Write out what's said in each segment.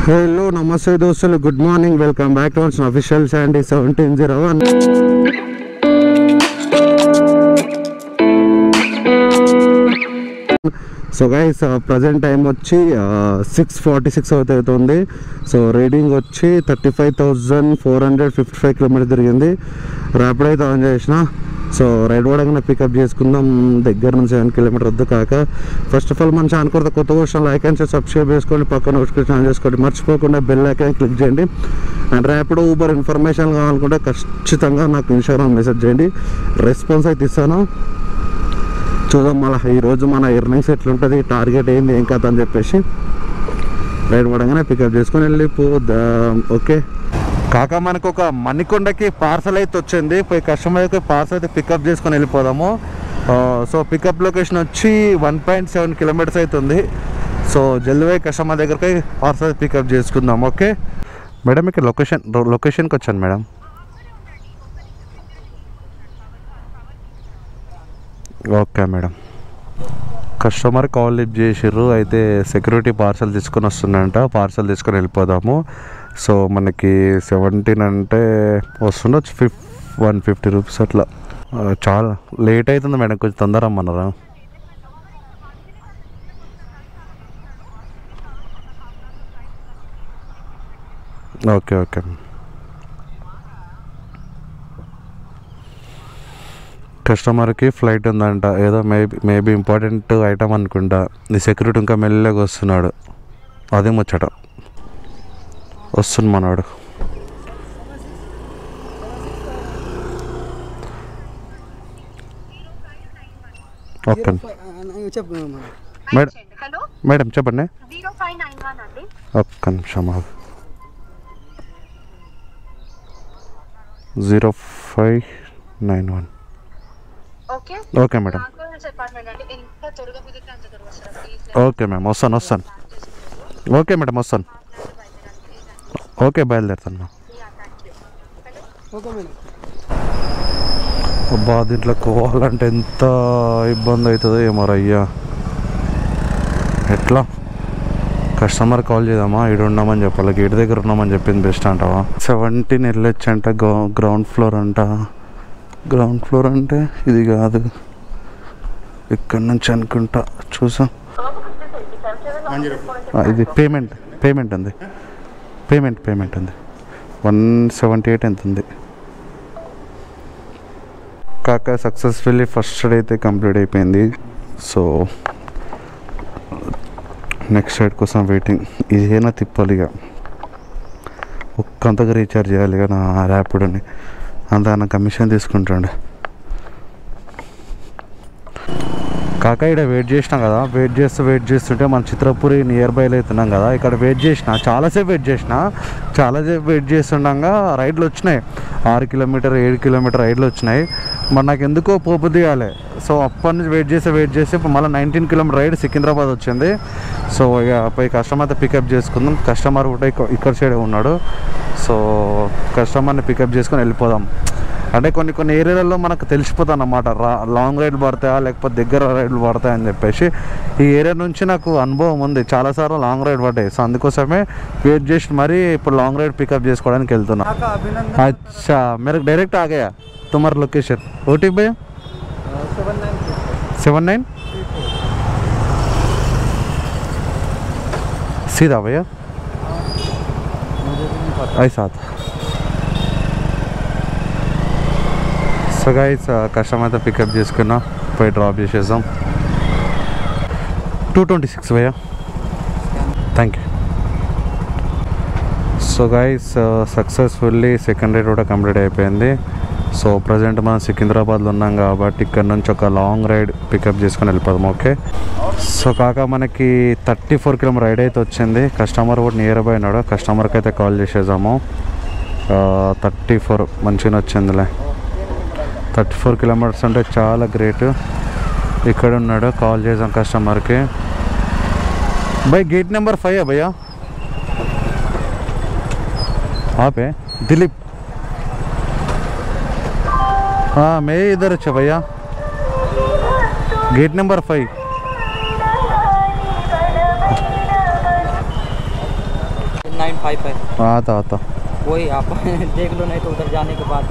Hello नमस्ते दोस्तों good morning welcome back to our official Sandy 1701 so guys present time వచ్చి 6:46 అవుతుంది. So reading వచ్చి 35,455 కిలోమీటర్ తిరిగింది. ర్యాపిడ్ అయితే ఆన్ చేసిన. సో రైడ్ పడగానే పికప్ చేసుకుందాం దగ్గర నుంచి 7 కిలోమీటర్ వద్దు కాక. ఫస్ట్ ఆఫ్ ఆల్ మన ఛానల్ కొత్త క్వశ్చన్ లైక్ అండ్ సబ్స్క్రైబ్ చేసుకోండి, పక్కన నోటిఫికేషన్ ఆన్ చేసుకోండి, మర్చిపోకుండా బెల్ ఐకాన్ క్లిక్ చేయండి. అండ్ ర్యాపిడ్ ఊబర్ ఇన్ఫర్మేషన్ కావాలనుకుంటే ఖచ్చితంగా నాకు ఇన్స్టాగ్రామ్ మెసేజ్ చేయండి, రెస్పాన్స్ అయితే ఇస్తాను. చూద్దాం మళ్ళీ ఈరోజు మన ఎర్నింగ్స్ ఎట్లుంటుంది, టార్గెట్ ఏంది ఏం కథ అని చెప్పేసి రైడ్ పడగానే పికప్ చేసుకొని వెళ్ళిపోదాం. ఓకే కాక మనకు ఒక మణికొండకి పార్సల్ అయితే వచ్చింది. పోయి కస్టమర్కి పార్సల్ అయితే పికప్ చేసుకొని వెళ్ళిపోదాము. సో పికప్ లొకేషన్ వచ్చి 1.7 కిలోమీటర్స్ అవుతుంది. సో జల్దీ కస్టమర్ దగ్గరికి పార్సల్ పికప్ చేసుకుందాం. ఓకే మేడం ఇక్కడ లొకేషన్కి వచ్చాను madam. Okay madam customer call lift చేసిర్రు, అయితే సెక్యూరిటీ పార్సల్ తీసుకొని వస్తుందంట, పార్సల్ తీసుకొని వెళ్ళిపోదాము. సో మనకి 17 అంటే వస్తుండొచ్చు 150 రూపీస్ అట్లా. చాలా లేట్ అవుతుంది మేడం, కొంచెం తొందర రమ్మన్నారా? ఓకే ఓకే కస్టమర్కి ఫ్లైట్ ఉందంట, ఏదో మేబీ ఇంపార్టెంట్ ఐటమ్ అనుకుంటా. ఈ సెక్యూరిటీ ఇంకా మెల్లగా వస్తున్నాడు, అదే ముచ్చట. వస్తుంది మనవాడు. ఓకే మేడం మేడం చెప్పండి. ఒక్క నిమిషం 0591. ఓకే మేడం ఓకే మ్యామ్ వస్తాను. ఓకే మేడం వస్తాను. ఓకే బయలుదేరుతాను. అబ్బా దీంట్లో పోవాలంటే ఎంత ఇబ్బంది అవుతుందో ఏమో అయ్యా. ఎట్లా కస్టమర్ కాల్ చేద్దామా? ఈడు ఉన్నామని చెప్పాలి, గేట్ దగ్గర ఉన్నామని చెప్పింది బెస్ట్ అంటావా? 17 వెళ్ళొచ్చు అంట, గ్రౌండ్ ఫ్లోర్ అంట. గ్రౌండ్ ఫ్లోర్ అంటే ఇది కాదు, ఇక్కడ నుంచి అనుకుంటా. చూసాం ఇది పేమెంట్ ఉంది. పేమెంట్ ఉంది 178 ఎంత ఉంది కాక. సక్సెస్ఫుల్లీ ఫస్ట్ రైడ్ అయితే కంప్లీట్ అయిపోయింది. సో నెక్స్ట్ రైడ్ కోసం వెయిటింగ్. ఇదేనా తిప్పాలిగా, ఒక్కంతగా రీఛార్జ్ చేయాలి ఇక నా ర్యాపిడోని. అంతా నా కమిషన్ తీసుకుంటాడు కాక. ఇక్కడ వెయిట్ చేసినాం కదా, వెయిట్ చేస్తుంటే మన చిత్రపురి నియర్ బైలో అవుతున్నాం కదా. ఇక్కడ వెయిట్ చాలాసేపు వెయిట్ చేస్తుండగా రైడ్లు వచ్చినాయి. 6 కిలోమీటర్ 7 కిలోమీటర్ రైడ్లు వచ్చినాయి. మరి నాకు ఎందుకో పోపు దిగాలి. సో అప్పటి నుంచి వెయిట్ చేసి ఇప్పుడు మళ్ళీ 19 కిలోమీటర్ రైడ్ సికింద్రాబాద్ వచ్చింది. సో ఇక పోయి కస్టమర్తో పికప్ చేసుకుందాం. కస్టమర్ కూడా ఇక్కడ సైడే ఉన్నాడు. సో కస్టమర్ని పికప్ చేసుకొని వెళ్ళిపోదాం. అంటే కొన్ని ఏరియాలలో మనకు తెలిసిపోతాయి అన్నమాట, లాంగ్ రైడ్లు పడతాయా లేకపోతే దగ్గర రైడ్లు పడతాయని చెప్పేసి. ఈ ఏరియా నుంచి నాకు అనుభవం ఉంది, చాలాసార్లు లాంగ్ రైడ్ పడ్డాయి. సో అందుకోసమే వెయిట్ చేసి మరీ ఇప్పుడు లాంగ్ రైడ్ పికప్ చేసుకోవడానికి వెళ్తున్నా. అచ్చా మీరు డైరెక్ట్ ఆగయా తుమారు లొకేషన్ ఓటీ భయ్యా 79 सीधा भैया ऐसा. సో గైస్ కస్టమర్ అయితే పికప్ చేసుకున్నా, పోయి డ్రాప్ చేసేసాం. 226 భయ్యా, thank you. So guys successfully second ride కూడా కంప్లీట్ అయిపోయింది. సో ప్రజెంట్ మనం సికింద్రాబాద్లో ఉన్నాం కాబట్టి ఇక్కడ నుంచి ఒక లాంగ్ రైడ్ పికప్ చేసుకొని వెళ్ళిపోదాం. ఓకే సో కాక మనకి 34 కిలోమీటర్ రైడ్ అయితే వచ్చింది. కస్టమర్ కూడా నియర్ బై ఉన్నాడు, కస్టమర్కి అయితే కాల్ చేసేసాము. 34 మంచిగా వచ్చిందిలే. 34 కిలోమీటర్స్ అంటే చాలా గ్రేట్. ఇక్కడ ఉన్నాడు, కాల్ చేసాం కస్టమర్కి. भाई गेट नंबर 5 है भैया, आप है दिलीप? हाँ मैं इधर अच्छा भैया, गेट नंबर 5. 955। आता वही आप देख लो, नहीं तो उधर जाने के बाद।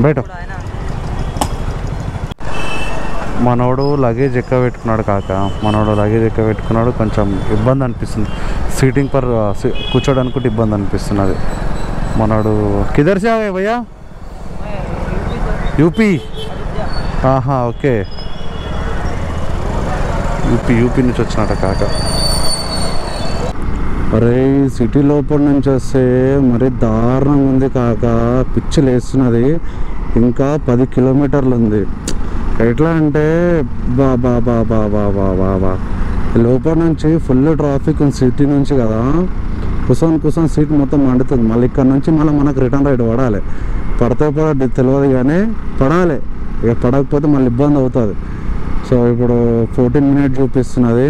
బయట మనోడు లగేజ్ ఎక్కువ పెట్టుకున్నాడు కాక, మనోడు లగేజ్ ఎక్కువ పెట్టుకున్నాడు. కొంచెం ఇబ్బంది అనిపిస్తుంది సీటింగ్ పర్ కూర్చోడానికి కూడా ఇబ్బంది అనిపిస్తున్నది. మనోడు కిదర్ సే ఆగే భయ్యా? యూపీ. ఆహా ఓకే, యూపీ నుంచి వచ్చినట్ట కాక. అరే సిటీ లోపల నుంచి వస్తే మరి దారుణంగా ఉంది కాక, పిచ్చి లేస్తున్నది. ఇంకా 10 కిలోమీటర్లు ఉంది. ఎట్లా అంటే బా లోపల నుంచి ఫుల్ ట్రాఫిక్ ఉంది సిటీ నుంచి కదా. కుసం సీట్ మొత్తం మండుతుంది. మళ్ళీ ఇక్కడ నుంచి మళ్ళీ మనకు రిటర్న్ రైడ్ పడాలి. పడితే పడ తెలియదు కానీ పడాలి. ఇక పడకపోతే మళ్ళీ ఇబ్బంది అవుతుంది. సో ఇప్పుడు 14 మినిట్స్ చూపిస్తున్నది.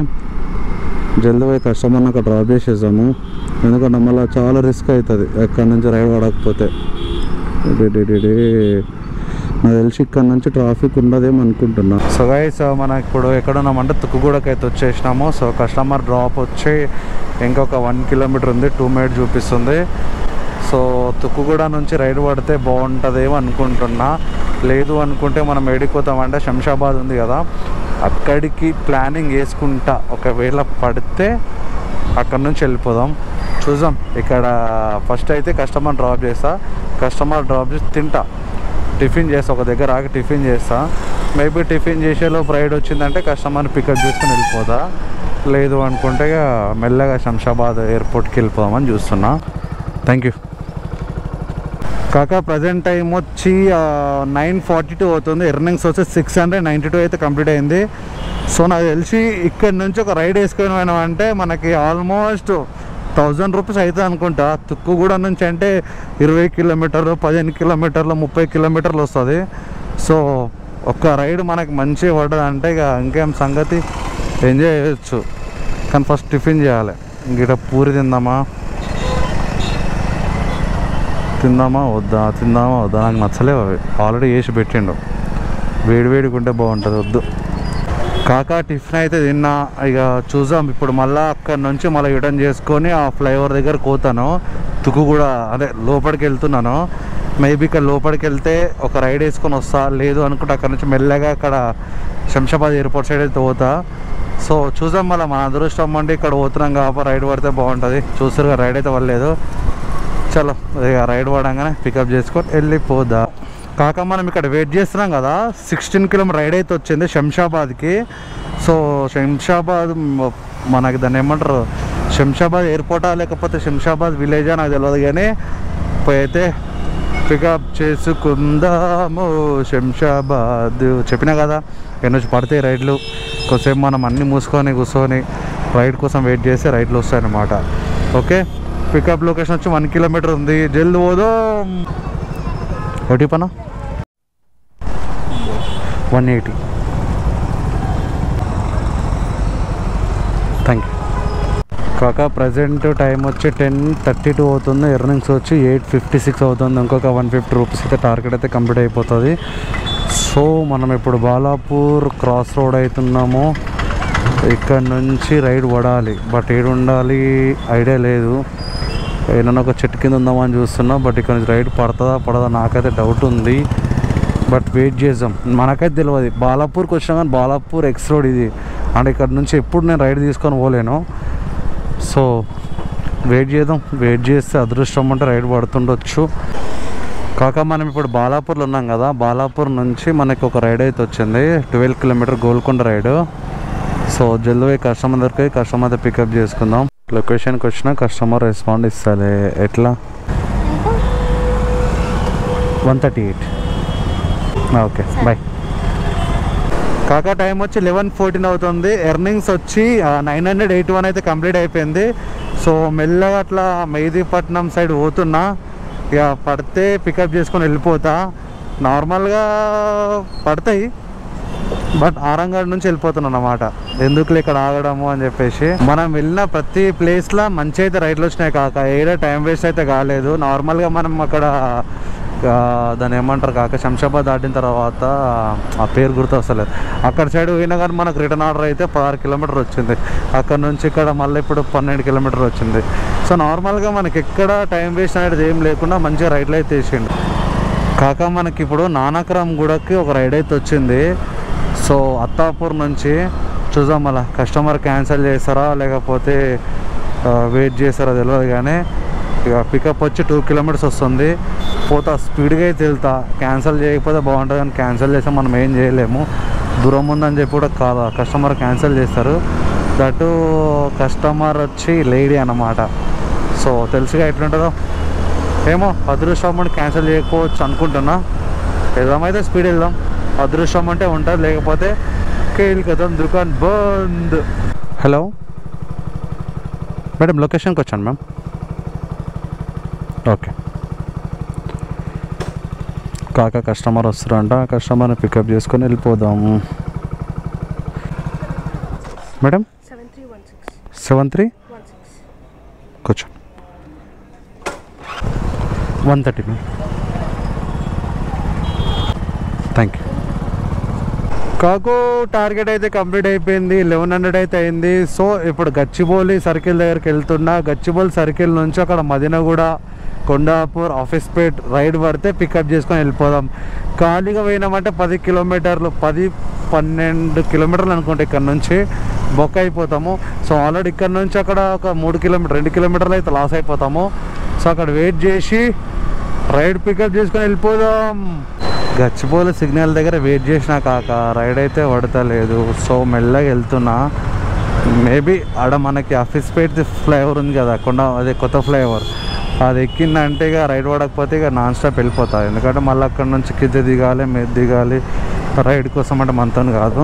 జల్దీ పోయి కస్టమర్ని అక్కడ డ్రాప్ చేసేసాము. ఎందుకంటే మళ్ళీ చాలా రిస్క్ అవుతుంది ఎక్కడి నుంచి రైడ్ పడకపోతే. నాకు తెలిసి ఇక్కడ నుంచి ట్రాఫిక్ ఉండదేమో అనుకుంటున్నా. సో గైస్ మనకి ఇప్పుడు ఎక్కడున్నామంటే తుక్కుగూడకి అయితే వచ్చేసినాము. సో కస్టమర్ డ్రాప్ వచ్చి ఇంకొక 1 కిలోమీటర్ ఉంది, 2 మినిట్స్ చూపిస్తుంది. సో తుక్కుగూడ నుంచి రైడ్ పడితే బాగుంటుందేమో అనుకుంటున్నా. లేదు అనుకుంటే మనం ఏడిపోతామంటే శంషాబాద్ ఉంది కదా, అక్కడికి ప్లానింగ్ వేసుకుంటా. ఒకవేళ పడితే అక్కడ నుంచి వెళ్ళిపోదాం. చూద్దాం. ఇక్కడ ఫస్ట్ అయితే కస్టమర్ డ్రాప్ చేస్తా. కస్టమర్ డ్రాప్ చేసి తింటా, టిఫిన్ చేస్తా. ఒక దగ్గర ఆగి టిఫిన్ చేస్తా. మేబీ టిఫిన్ చేసేలోపు రైడ్ వచ్చిందంటే కస్టమర్ని పికప్ చేసుకుని వెళ్ళిపోతా. లేదు అనుకుంటే మెల్లగా శంషాబాద్ ఎయిర్పోర్ట్కి వెళ్ళిపోదామని చూస్తున్నా. థ్యాంక్ యూ కాకా. ప్రజెంట్ టైం వచ్చి 9:42 అవుతుంది. ఎర్నింగ్స్ వచ్చి 692 అయితే కంప్లీట్ అయింది. సో నాకు తెలిసి ఇక్కడ నుంచి ఒక రైడ్ వేసుకొని పోయినామంటే మనకి ఆల్మోస్ట్ 1000 రూపీస్ అవుతుంది అనుకుంటా. తుక్కుగూడ నుంచి అంటే 20 కిలోమీటర్లు, 15 కిలోమీటర్లు, 30 కిలోమీటర్లు వస్తుంది. సో ఒక్క రైడ్ మనకి మంచిగా పడ్డది అంటే ఇక ఇంకేం సంగతి, ఎంజాయ్ చేయొచ్చు. కానీ ఫస్ట్ టిఫిన్ చేయాలి. ఇంక పూరి తిందామా వద్దా నాకు నచ్చలేవు అవి. ఆల్రెడీ వేసి పెట్టిండు. వేడివేడిగా ఉంటే బాగుంటుంది. వద్దు కాకా. టిఫిన్ అయితే తిన్నా. ఇక చూద్దాం. ఇప్పుడు మళ్ళీ అక్కడ నుంచి మళ్ళీ రిటర్న్ చేసుకొని ఆ ఫ్లైఓవర్ దగ్గర పోతాను. తుక్కుగూడ అదే లోపలికి వెళ్తున్నాను. మేబీ ఇక్కడ లోపలికి వెళ్తే ఒక రైడ్ వేసుకొని వస్తా. లేదు అనుకుంటే అక్కడ నుంచి మెల్లగా అక్కడ శంషాబాద్ ఎయిర్పోర్ట్ సైడ్ అయితే పోతా. సో చూద్దాం. మళ్ళీ మన అదృష్టం అంటే ఇక్కడ పోతున్నాం కాబట్టి రైడ్ పడితే బాగుంటుంది. చూసారుగా రైడ్ అయితే పడలేదు. చలో ఇక రైడ్ పడంగానే పికప్ చేసుకొని వెళ్ళిపోదా. కాక మనం ఇక్కడ వెయిట్ చేస్తున్నాం కదా, 16 కిలోమీటర్ రైడ్ అయితే వచ్చింది శంషాబాద్కి. సో శంషాబాద్ మనకి దాన్ని ఏమంటారు, శంషాబాద్ ఎయిర్పోర్టా లేకపోతే శంషాబాద్ విలేజా నాకు తెలియదు, కానీ పోయి అయితే పికప్ చేసుకుందాము శంషాబాద్. చెప్పినా కదా ఎన్నొచ్చి పడితే రైడ్లు. కొద్దిసేపు మనం అన్నీ మూసుకొని కూర్చొని రైడ్ కోసం వెయిట్ చేస్తే రైడ్లు వస్తాయన్నమాట. ఓకే, పికప్ లొకేషన్ వచ్చి 1 కిలోమీటర్ ఉంది. జల్ది పోదో ఒకటి పనా 180. థ్యాంక్ యూ కాకా. ప్రజెంట్ టైం వచ్చి 10:32 అవుతుంది. ఎర్నింగ్స్ వచ్చి 856 అవుతుంది. ఇంకొక 150 రూపీస్ అయితే టార్గెట్ అయితే కంప్లీట్ అయిపోతుంది. సో మనం ఇప్పుడు బాలాపూర్ క్రాస్ రోడ్ అవుతున్నాము. ఇక్కడ నుంచి రైడ్ పడాలి. బట్ ఏడు ఉండాలి ఐడియా లేదు. ఏదైనా ఒక చెట్టు కింద ఉందామని చూస్తున్నా. బట్ ఇక్కడ నుంచి రైడ్ పడదా నాకైతే డౌట్ ఉంది. బట్ వెయిట్ చేద్దాం. మనకైతే తెలియదు. బాలాపూర్కి వచ్చినా కానీ బాలాపూర్ ఎక్స్ రోడ్ ఇది. అంటే ఇక్కడ నుంచి ఎప్పుడు నేను రైడ్ తీసుకొని పోలేను. సో వెయిట్ చేద్దాం. వెయిట్ చేస్తే అదృష్టం అంటే రైడ్ పడుతుండొచ్చు. కాక మనం ఇప్పుడు బాలాపూర్లో ఉన్నాం కదా, బాలాపూర్ నుంచి మనకి ఒక రైడ్ అయితే వచ్చింది. 12 కిలోమీటర్ గోల్కొండ రైడ్. సో జల్దీ కస్టమర్ దగ్గరికి కస్టమర్ పికప్ చేసుకుందాం. లొకేషన్కి వచ్చినా కస్టమర్ రెస్పాండ్ ఇస్తాలే. ఎట్లా 138. ఓకే బాయ్ కాకా. టైం వచ్చి 11:14 అవుతుంది. ఎర్నింగ్స్ వచ్చి 981 అయితే కంప్లీట్ అయిపోయింది. సో మెల్లగా అట్లా మెహదీపట్నం సైడ్ పోతున్నా. ఇక పడితే పికప్ చేసుకొని వెళ్ళిపోతా. నార్మల్గా పడతాయి బట్ ఆరంగడ్ నుంచి వెళ్ళిపోతున్నాను అన్నమాట. ఎందుకులే ఇక్కడ ఆగడము అని చెప్పేసి. మనం వెళ్ళిన ప్రతి ప్లేస్లో మంచి అయితే రైడ్లు వచ్చినాయి కాక. ఏదో టైం వేస్ట్ అయితే కాలేదు. నార్మల్గా మనం అక్కడ దాన్ని ఏమంటారు కాక శంషాబాద్ దాటిన తర్వాత ఆ పేరు గుర్తు వస్తలేదు. అక్కడ సైడ్ పోయినా కానీ మనకు రిటర్న్ ఆర్డర్ అయితే 16 కిలోమీటర్ వచ్చింది. అక్కడ నుంచి ఇక్కడ మళ్ళీ ఇప్పుడు 12 కిలోమీటర్ వచ్చింది. సో నార్మల్గా మనకి ఎక్కడ టైం వేస్ట్ అనేది ఏం లేకుండా మంచిగా రైడ్లు అయితే వేసిండు కాక. మనకి ఇప్పుడు నానక్రామ్ గూడకి ఒక రైడ్ అయితే వచ్చింది. సో అత్తాపూర్ నుంచి చూద్దాం, మళ్ళీ కస్టమర్ క్యాన్సిల్ చేస్తారా లేకపోతే వెయిట్ చేస్తారా తెలియదు. కానీ ఇక పికప్ వచ్చి 2 కిలోమీటర్స్ వస్తుంది. పోతా స్పీడ్గా అయితే వెళ్తా. క్యాన్సిల్ చేయకపోతే బాగుంటుంది, కానీ క్యాన్సిల్ చేస్తే మనం ఏం చేయలేము. దూరం ఉందని చెప్పి కూడా కాదు, కస్టమర్ క్యాన్సిల్ చేస్తారు. దట్ కస్టమర్ వచ్చి లేడీ అన్నమాట. సో తెలుసుగా ఎట్లుంటుందో ఏమో. అదృష్టం అంటే క్యాన్సిల్ చేయకపోవచ్చు అనుకుంటున్నా. వెళ్దామైతే స్పీడ్ వెళ్దాం. అదృష్టం అంటే ఉంటుంది, లేకపోతే కేల్ కదం దుకాన్ బంద్. హలో మేడం, లొకేషన్కి వచ్చాను మ్యామ్. ఓకే కాక కస్టమర్ వస్తారంట, కస్టమర్ని పికప్ చేసుకొని వెళ్ళిపోదాము. మేడం 7316 కూర్చో. 130 మ్యామ్. Thank you. కాకు టార్గెట్ అయితే కంప్లీట్ అయిపోయింది. 1100 అయితే అయింది. సో ఇప్పుడు గచ్చిబౌలి సర్కిల్ దగ్గరికి వెళ్తున్నా. గచ్చిబౌలి సర్కిల్ నుంచి అక్కడ మదినగూడ, కొండాపూర్, ఆఫీస్పేట్ రైడ్ పడితే పికప్ చేసుకొని వెళ్ళిపోదాం. ఖాళీగా పోయినామంటే 10 కిలోమీటర్లు 10-12 కిలోమీటర్లు అనుకుంటే ఇక్కడ నుంచి బొక్క అయిపోతాము. సో ఆల్రెడీ ఇక్కడ నుంచి అక్కడ ఒక 2 కిలోమీటర్లు అయితే లాస్ అయిపోతాము. సో అక్కడ వెయిట్ చేసి రైడ్ పికప్ చేసుకొని వెళ్ళిపోదాం. గచ్చిబౌలి సిగ్నల్ దగ్గర వెయిట్ చేసినా కాక రైడ్ అయితే పడతలేదు. సో మెల్లగా వెళ్తున్నా. మేబీ ఆడ మనకి ఆఫీస్పేట్ ఫ్లైఓవర్ ఉంది కదా, అదే కొత్త ఫ్లైఓవర్, అది ఎక్కిందంటే ఇక రైడ్ పడకపోతే ఇక నాన్ స్టాప్ వెళ్ళిపోతుంది. ఎందుకంటే మళ్ళీ అక్కడ నుంచి కింద దిగాలి, మీద దిగాలి. రైడ్ కోసం అంటే మనతో కాదు.